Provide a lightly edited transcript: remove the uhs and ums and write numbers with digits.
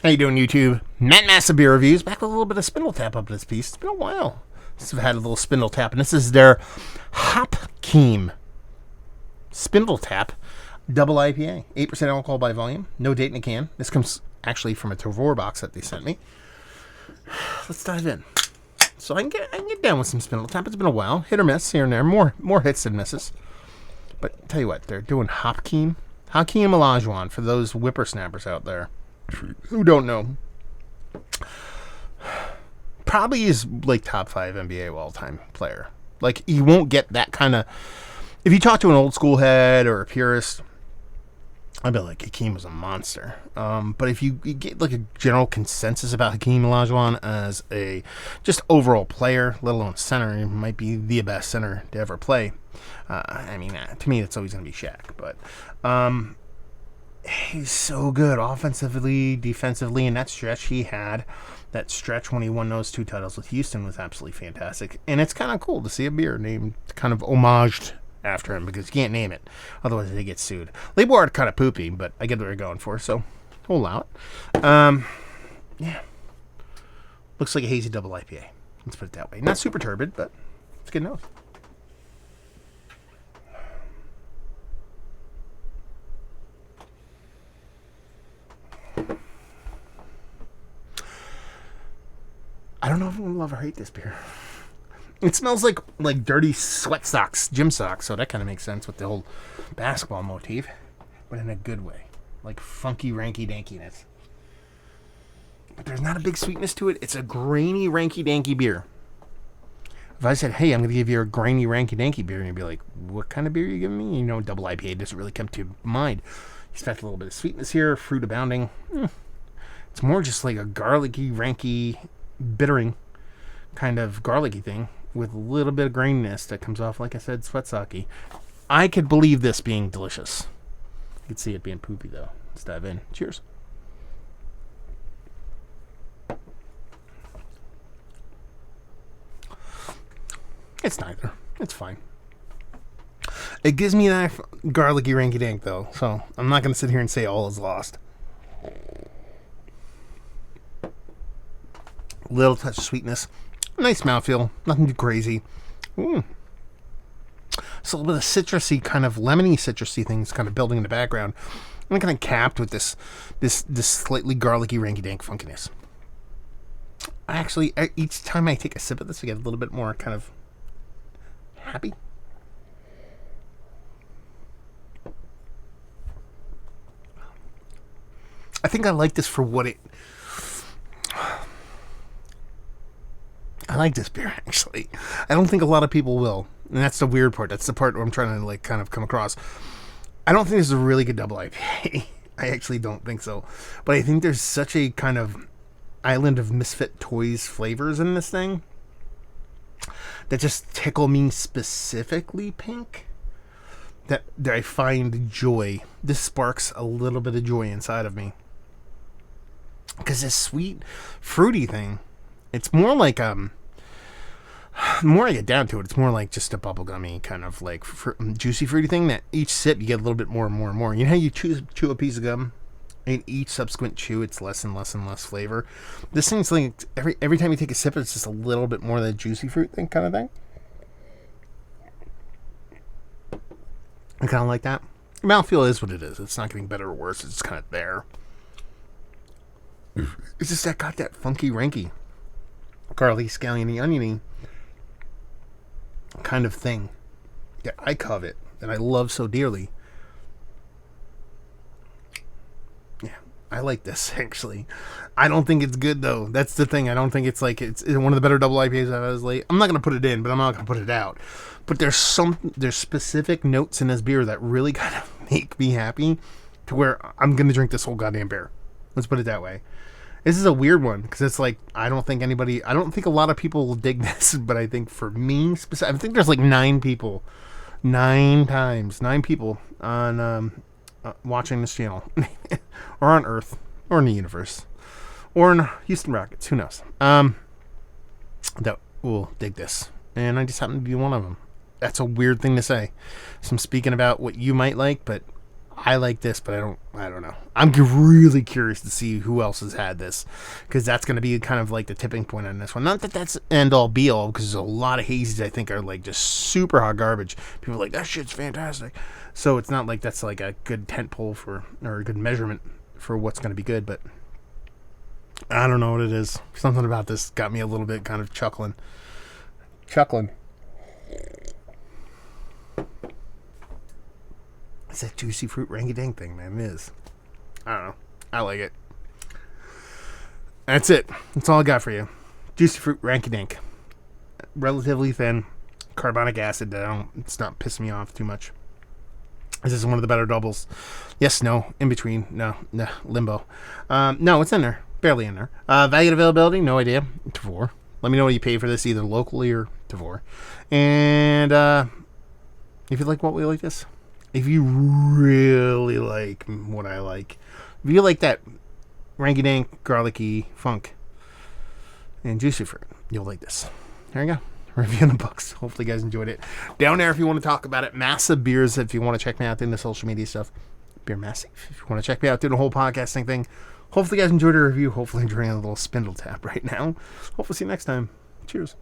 How you doing, YouTube? Matt Massive Beer Reviews, back with a little bit of Spindletap up this piece. It's been a while since I've had a little Spindletap, and this is their Hopkeem Spindletap Double IPA. 8% alcohol by volume, no date in a can. This comes actually from a Tavor box that they sent me. Let's dive in. So I can get down with some Spindletap. It's been a while. Hit or miss here and there. More hits than misses. But tell you what, they're doing Hopkeem. Hakeem Olajuwon for those whippersnappers out there who don't know. Probably is like top 5 NBA all-time player. Like, you won't get that kind of... If you talk to an old school head or a purist, I'd be like, Hakeem was a monster. But if you get like a general consensus about Hakeem Olajuwon as a just overall player, let alone center, he might be the best center to ever play. To me, it's always going to be Shaq. But he's so good offensively, defensively, and that stretch he had, that stretch when he won those 2 titles with Houston was absolutely fantastic. And it's kind of cool to see a beer named, kind of homaged after him, because you can't name it, otherwise they get sued. Label art kind of poopy, but I get what they're going for, so we'll allow it. Yeah. Looks like a hazy double IPA. Let's put it that way. Not super turbid, but it's good enough. I don't know if I'm going to love or hate this beer. It smells like dirty sweat socks, gym socks, so that kind of makes sense with the whole basketball motif, but in a good way. Like funky, ranky-dankiness. But there's not a big sweetness to it. It's a grainy, ranky-danky beer. If I said, hey, I'm going to give you a grainy, ranky-danky beer, and you'd be like, what kind of beer are you giving me? You know, double IPA doesn't really come to mind. You expect a little bit of sweetness here, fruit abounding. It's more just like a garlicky, ranky, bittering kind of garlicky thing with a little bit of graininess that comes off, like I said, sweatsocky. I could believe this being delicious. You could see it being poopy, though. Let's dive in. Cheers. It's neither. It's fine. It gives me that garlicky ranky-dank, though, so I'm not going to sit here and say all is lost. Little touch of sweetness. Nice mouthfeel. Nothing too crazy. It's a little bit of citrusy, kind of lemony citrusy things kind of building in the background. And kind of capped with this slightly garlicky ranky-dank funkiness. Actually, each time I take a sip of this, I get a little bit more kind of happy. I think I like this for what it... I like this beer, actually. I don't think a lot of people will. And that's the weird part. That's the part where I'm trying to, like, kind of come across. I don't think this is a really good double IPA. I actually don't think so. But I think there's such a kind of island of misfit toys flavors in this thing that just tickle me specifically pink. That I find joy. This sparks a little bit of joy inside of me. Because this sweet, fruity thing, it's more like the more I get down to it, it's more like just a bubblegummy kind of like juicy fruity thing that each sip you get a little bit more and more and more. You know how you chew a piece of gum, and each subsequent chew it's less and less and less flavor. This thing's like every time you take a sip, it's just a little bit more of that juicy fruit thing kind of thing. I kind of like that. Mouthfeel is what it is. It's not getting better or worse. It's just kind of there. It's just that got that funky ranky, garlic, scalliony, oniony kind of thing that I covet, that I love so dearly. Yeah, I like this, actually. I don't think it's good, though. That's the thing. I don't think it's like it's one of the better double IPAs I've had as late. I'm not going to put it in, but I'm not going to put it out. But there's specific notes in this beer that really kind of make me happy to where I'm going to drink this whole goddamn beer. Let's put it that way. This is a weird one because it's like I don't think a lot of people will dig this, but I think for me, I think there's like 9 people on watching this channel, or on Earth, or in the universe, or in Houston Rockets, who knows, that will dig this, and I just happen to be one of them. That's a weird thing to say. So I'm speaking about what you might like, but I like this, but I don't know. I'm really curious to see who else has had this, because that's going to be kind of like the tipping point on this one. Not that that's end all be all, because there's a lot of hazies I think are like just super hot garbage. People are like, that shit's fantastic. So it's not like that's like a good tent pole for, or a good measurement for what's going to be good, but I don't know what it is. Something about this got me a little bit kind of chuckling. It's that juicy fruit rangy-dang thing, man. It is. I don't know. I like it. That's it. That's all I got for you. Juicy fruit ranky-dink. Relatively thin. Carbonic acid. It's not pissing me off too much. This is one of the better doubles. Yes, no. In between. No. Limbo. No, it's in there. Barely in there. Value and availability. No idea. Tavor. Let me know what you pay for this, either locally or Tavor. And if you like what we like this, if you really like what I like, if you like that ranky-dank, garlicky funk and juicy fruit, you'll like this. There you go. Review in the books. Hopefully you guys enjoyed it. Down there if you want to talk about it. Massive Beers if you want to check me out doing the social media stuff. Beer Massive if you want to check me out doing the whole podcasting thing. Hopefully you guys enjoyed the review. Hopefully enjoying a little Spindletap right now. Hopefully see you next time. Cheers.